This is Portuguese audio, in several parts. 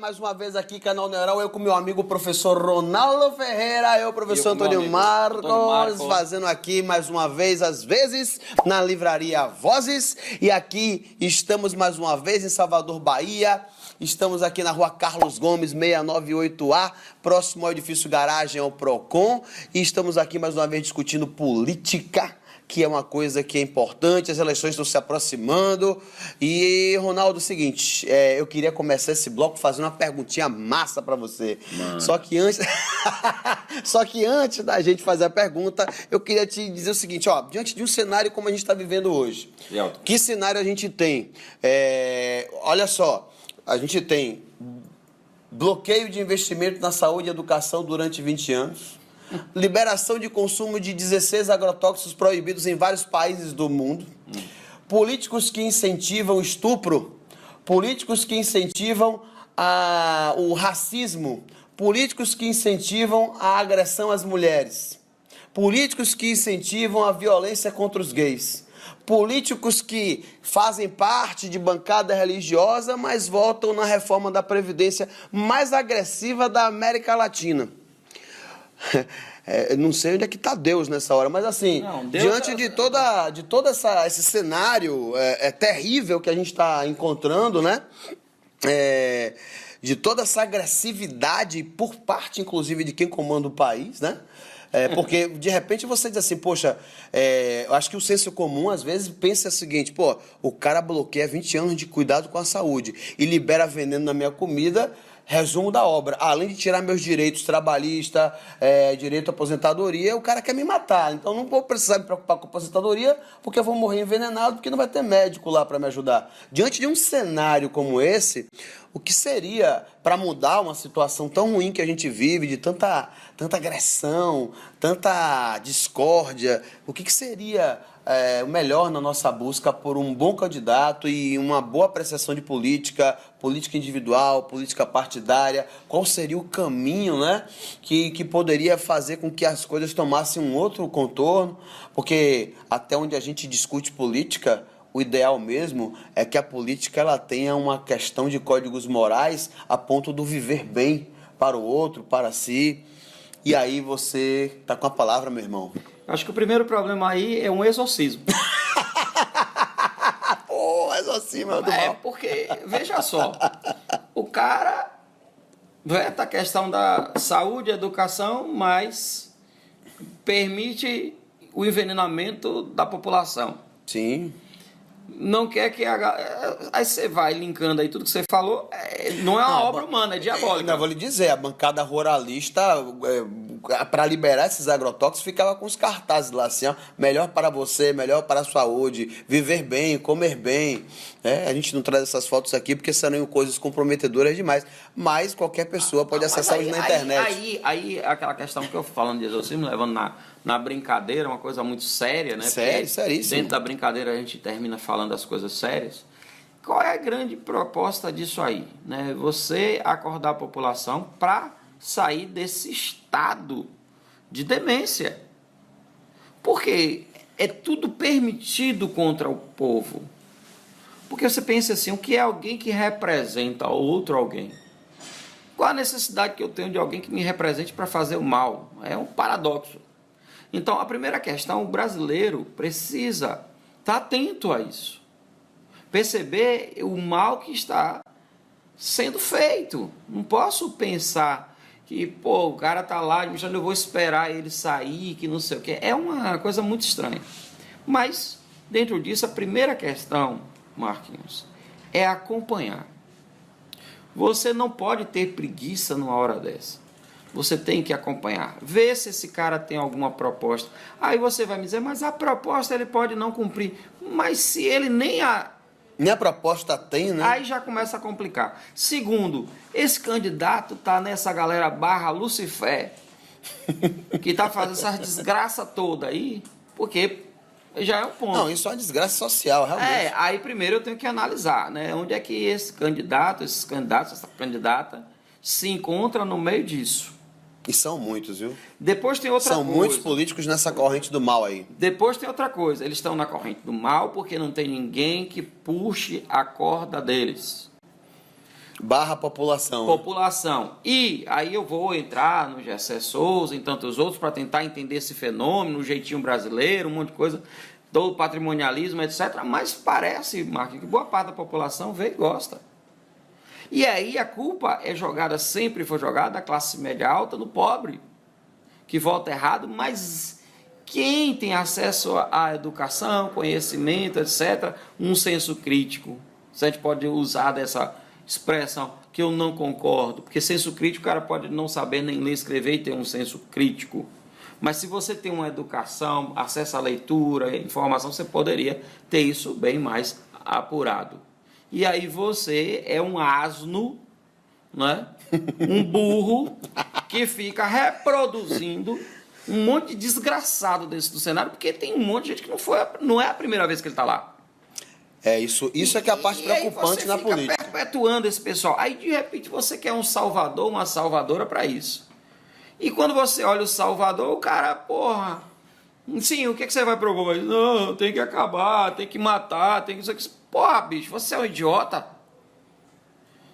mais uma vez aqui, Canal Neural, eu com meu amigo professor Ronaldo Ferreira, eu, professor Antônio Marcos, fazendo aqui mais uma vez, às vezes, na livraria Vozes, e aqui estamos mais uma vez em Salvador, Bahia. Estamos aqui na rua Carlos Gomes, 698A, próximo ao edifício Garagem ao Procon, e estamos aqui mais uma vez discutindo política, que é uma coisa que é importante, as eleições estão se aproximando. E, Ronaldo, é o seguinte, eu queria começar esse bloco fazendo uma perguntinha massa para você. Mano. Só que antes da gente fazer a pergunta, eu queria te dizer o seguinte, ó, diante de um cenário como a gente está vivendo hoje, que cenário a gente tem? Olha só, a gente tem bloqueio de investimento na saúde e educação durante 20 anos, liberação de consumo de 16 agrotóxicos proibidos em vários países do mundo, políticos que incentivam o estupro, políticos que incentivam o racismo, políticos que incentivam a agressão às mulheres, políticos que incentivam a violência contra os gays, políticos que fazem parte de bancada religiosa, mas votam na reforma da Previdência mais agressiva da América Latina. Não sei onde é que está Deus nessa hora, mas assim, diante de todo esse cenário terrível que a gente está encontrando, né? De toda essa agressividade por parte, inclusive, de quem comanda o país, né? Porque, de repente, você diz assim, poxa, eu acho que o senso comum, às vezes, pensa o seguinte, pô, o cara bloqueia 20 anos de cuidado com a saúde e libera veneno na minha comida. Resumo da obra, além de tirar meus direitos trabalhistas, direito à aposentadoria, o cara quer me matar. Então não vou precisar me preocupar com a aposentadoria, porque eu vou morrer envenenado, porque não vai ter médico lá para me ajudar. Diante de um cenário como esse, o que seria para mudar uma situação tão ruim que a gente vive, de tanta agressão, tanta discórdia, o que seria o melhor na nossa busca por um bom candidato e uma boa apreciação de política individual, política partidária? Qual seria o caminho, né, que poderia fazer com que as coisas tomassem um outro contorno? Porque até onde a gente discute política, o ideal mesmo é que a política ela tenha uma questão de códigos morais a ponto do viver bem para o outro, para si. E aí você tá com a palavra, meu irmão. Acho que o primeiro problema aí é um exorcismo. Pô, exorcismo do mal. Porque, veja só, o cara veta a questão da saúde e educação, mas permite o envenenamento da população. Sim. Não quer que aí você vai linkando aí tudo que você falou, não é uma obra humana, é diabólica. Eu vou lhe dizer, a bancada ruralista, para liberar esses agrotóxicos, ficava com os cartazes lá assim, ó, melhor para você, melhor para a saúde, viver bem, comer bem. A gente não traz essas fotos aqui porque serão coisas comprometedoras demais, mas qualquer pessoa pode acessar isso na internet. Aí aquela questão que eu falando de exorcismo, levando na brincadeira, uma coisa muito séria, né? Seríssimo. Dentro da brincadeira a gente termina falando das coisas sérias. Qual é a grande proposta disso aí? Né? Você acordar a população para sair desse estado de demência. Porque é tudo permitido contra o povo. Porque você pensa assim, o que é alguém que representa outro alguém? Qual a necessidade que eu tenho de alguém que me represente para fazer o mal? É um paradoxo. Então, a primeira questão, o brasileiro precisa estar atento a isso. Perceber o mal que está sendo feito. Não posso pensar que, pô, o cara está lá, eu vou esperar ele sair, que não sei o quê. É uma coisa muito estranha. Mas, dentro disso, a primeira questão, Marquinhos, é acompanhar. Você não pode ter preguiça numa hora dessa. Você tem que acompanhar, ver se esse cara tem alguma proposta. Aí você vai me dizer, mas a proposta ele pode não cumprir. Mas se ele nem a proposta tem, né? Aí já começa a complicar. Segundo, esse candidato tá nessa galera barra Lucifer, que tá fazendo essa desgraça toda aí, porque já é um ponto. Não, isso é uma desgraça social, realmente. Aí primeiro eu tenho que analisar, né? Onde é que esse candidato, essa candidata se encontra no meio disso. E são muitos, viu? Depois tem outra coisa. São muitos políticos nessa corrente do mal aí. Depois tem outra coisa. Eles estão na corrente do mal porque não tem ninguém que puxe a corda deles. Barra população. População. E aí eu vou entrar no Gessé Souza, em tantos outros, para tentar entender esse fenômeno, o jeitinho brasileiro, um monte de coisa, do patrimonialismo, etc. Mas parece, Marquinhos, que boa parte da população vê e gosta. E aí a culpa é jogada, sempre foi jogada, da classe média alta no pobre, que vota errado, mas quem tem acesso à educação, conhecimento, etc., um senso crítico, se a gente pode usar dessa expressão, que eu não concordo, porque senso crítico o cara pode não saber nem ler, escrever e ter um senso crítico, mas se você tem uma educação, acesso à leitura, informação, você poderia ter isso bem mais apurado. E aí você é um asno, né? Um burro que fica reproduzindo um monte de desgraçado desse do cenário, porque tem um monte de gente que não é a primeira vez que ele está lá. Isso é que é a parte preocupante na política. Você fica perpetuando esse pessoal. Aí, de repente, você quer um salvador, uma salvadora para isso. E quando você olha o salvador, o cara, porra... Sim, o que você vai propor? Não, tem que acabar, tem que matar, tem que... Porra, bicho, você é um idiota.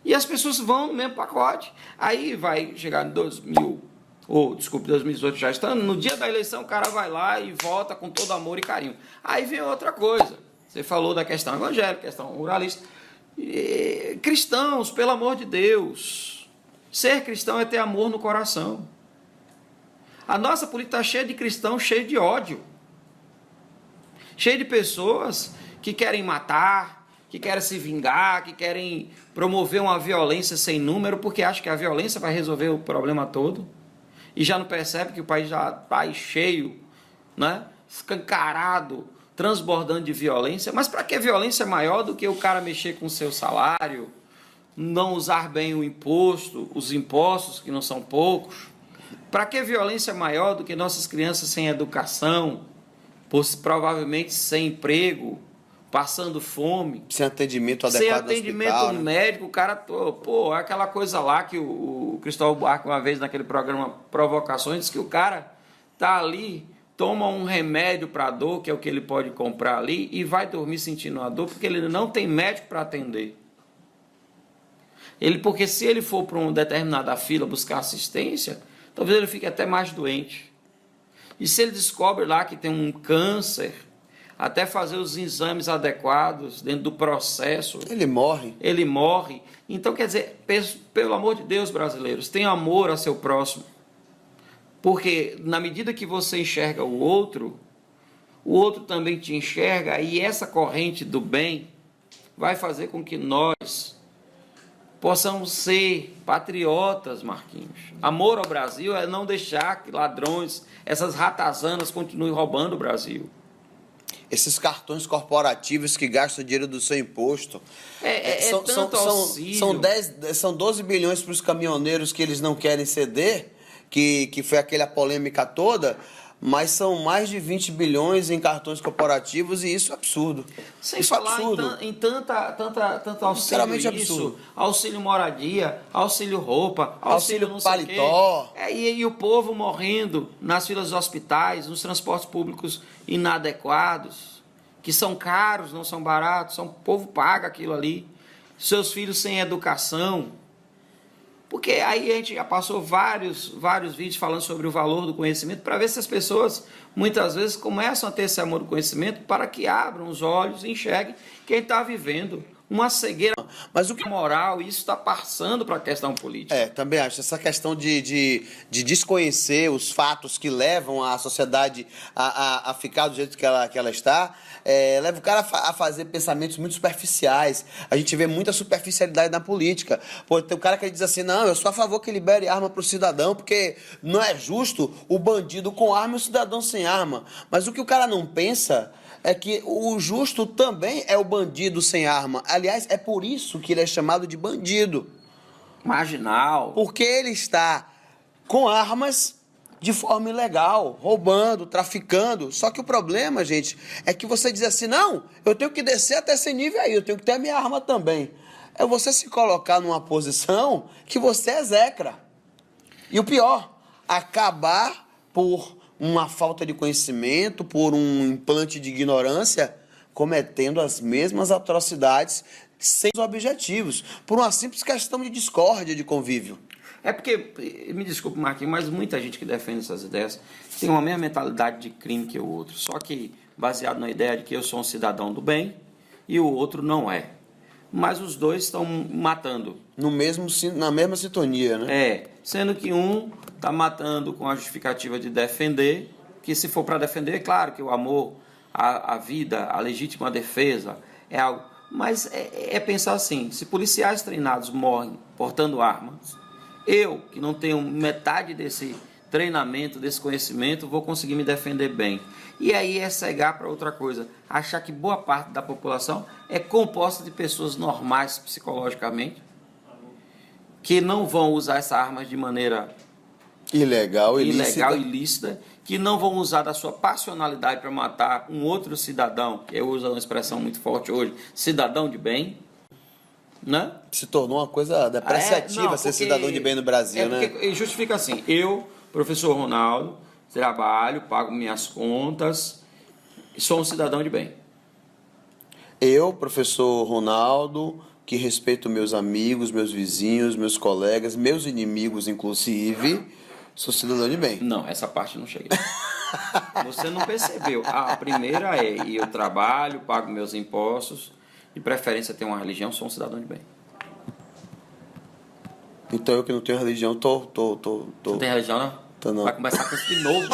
E as pessoas vão no mesmo pacote. Aí vai chegar em 2018 já estando, no dia da eleição o cara vai lá e vota com todo amor e carinho. Aí vem outra coisa. Você falou da questão evangélica, questão ruralista. Cristãos, pelo amor de Deus. Ser cristão é ter amor no coração. A nossa política está cheia de cristãos, cheia de ódio. Cheia de pessoas que querem matar, que querem se vingar, que querem promover uma violência sem número, porque acham que a violência vai resolver o problema todo. E já não percebe que o país já está cheio, né? Escancarado, transbordando de violência. Mas para que violência maior do que o cara mexer com o seu salário, não usar bem o imposto, os impostos, que não são poucos? Para que violência maior do que nossas crianças sem educação, provavelmente sem emprego, passando fome? Sem atendimento adequado sem atendimento hospital, né? médico, o cara... Pô, é aquela coisa lá que o Cristóvão Buarque, uma vez naquele programa Provocações, disse que o cara tá ali, toma um remédio para dor, que é o que ele pode comprar ali, e vai dormir sentindo a dor, porque ele não tem médico para atender. Porque se ele for para uma determinada fila buscar assistência, talvez ele fique até mais doente. E se ele descobre lá que tem um câncer, até fazer os exames adequados dentro do processo, ele morre. Ele morre. Então, quer dizer, pelo amor de Deus, brasileiros, tenham amor ao seu próximo. Porque na medida que você enxerga o outro também te enxerga, e essa corrente do bem vai fazer com que nós possamos ser patriotas, Marquinhos. Amor ao Brasil é não deixar que ladrões, essas ratazanas continuem roubando o Brasil. Esses cartões corporativos que gastam dinheiro do seu imposto. São 12 bilhões para os caminhoneiros que eles não querem ceder, que foi aquela polêmica toda, mas são mais de 20 bilhões em cartões corporativos e isso é absurdo. Sem isso falar é absurdo. em tanto auxílio, absurdo. Auxílio moradia, auxílio roupa, auxílio não paletó. Sei o quê. E o povo morrendo nas filas dos hospitais, nos transportes públicos inadequados, que são caros, não são baratos, o povo paga aquilo ali. Seus filhos sem educação. Porque aí a gente já passou vários vídeos falando sobre o valor do conhecimento, para ver se as pessoas, muitas vezes, começam a ter esse amor do conhecimento, para que abram os olhos e enxerguem quem está vivendo uma cegueira. Mas o que moral, isso está passando para a questão política. Também acho. Essa questão de desconhecer os fatos que levam a sociedade a ficar do jeito que ela está, leva o cara a fazer pensamentos muito superficiais. A gente vê muita superficialidade na política. Pô, tem um cara que diz assim, não, eu sou a favor que libere arma para o cidadão, porque não é justo o bandido com arma e o cidadão sem arma. Mas o que o cara não pensa é que o justo também é o bandido sem arma. Aliás, é por isso que ele é chamado de bandido. Marginal. Porque ele está com armas de forma ilegal, roubando, traficando. Só que o problema, gente, é que você diz assim, não, eu tenho que descer até esse nível aí, eu tenho que ter a minha arma também. É você se colocar numa posição que você execra. E o pior, acabar por uma falta de conhecimento, por um implante de ignorância, cometendo as mesmas atrocidades sem os objetivos, por uma simples questão de discórdia, de convívio. É porque, me desculpe, Marquinhos, mas muita gente que defende essas ideias tem uma mesma mentalidade de crime que o outro, só que baseado na ideia de que eu sou um cidadão do bem e o outro não é. Mas os dois estão matando. Na mesma sintonia, né? Sendo que um está matando com a justificativa de defender, que se for para defender, é claro que o amor, a vida, a legítima defesa é algo. Mas é pensar assim, se policiais treinados morrem portando armas, eu, que não tenho metade desse treinamento, desse conhecimento, vou conseguir me defender bem. E aí é cegar para outra coisa, achar que boa parte da população é composta de pessoas normais psicologicamente, que não vão usar essas armas de maneira ilegal, ilícita, que não vão usar da sua passionalidade para matar um outro cidadão, que eu uso uma expressão muito forte hoje, cidadão de bem, né? Se tornou uma coisa depreciativa ser cidadão de bem no Brasil, né? Porque justifica assim, eu, professor Ronaldo, trabalho, pago minhas contas, sou um cidadão de bem. Eu, professor Ronaldo, que respeito meus amigos, meus vizinhos, meus colegas, meus inimigos, inclusive, sou cidadão de bem. Não, essa parte eu não cheguei. Você não percebeu. A primeira é, eu trabalho, pago meus impostos, de preferência tenho uma religião, sou um cidadão de bem. Então eu que não tenho religião, tô... Não tem religião, não? Tô não. Vai começar com isso de novo.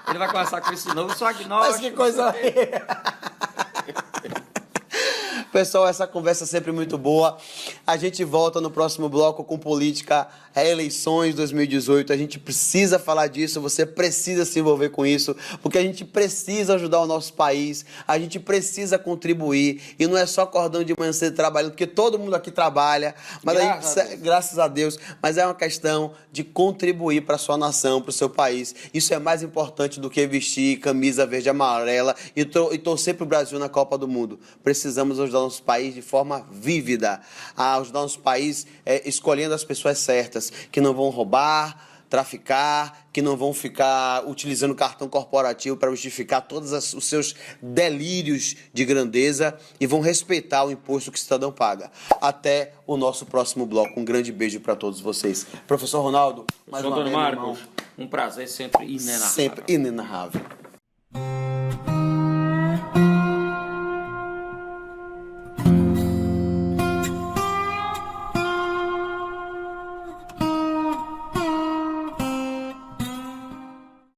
Ele vai começar com isso de novo, só agnóstico. Mas que coisa... Pessoal, essa conversa é sempre muito boa. A gente volta no próximo bloco com política, eleições 2018. A gente precisa falar disso, você precisa se envolver com isso, porque a gente precisa ajudar o nosso país, a gente precisa contribuir. E não é só cordão de manhã cedo trabalhando, porque todo mundo aqui trabalha, mas graças a Deus, mas é uma questão de contribuir para a sua nação, para o seu país. Isso é mais importante do que vestir camisa verde e amarela e torcer para o Brasil na Copa do Mundo. Precisamos ajudar o nosso país de forma vívida, a ajudar o nosso país escolhendo as pessoas certas, que não vão roubar, traficar, que não vão ficar utilizando cartão corporativo para justificar todos os seus delírios de grandeza e vão respeitar o imposto que o cidadão paga. Até o nosso próximo bloco. Um grande beijo para todos vocês. Professor Ronaldo, mais uma vez, Marcos, um prazer sempre inenarrável. Sempre inenarrável.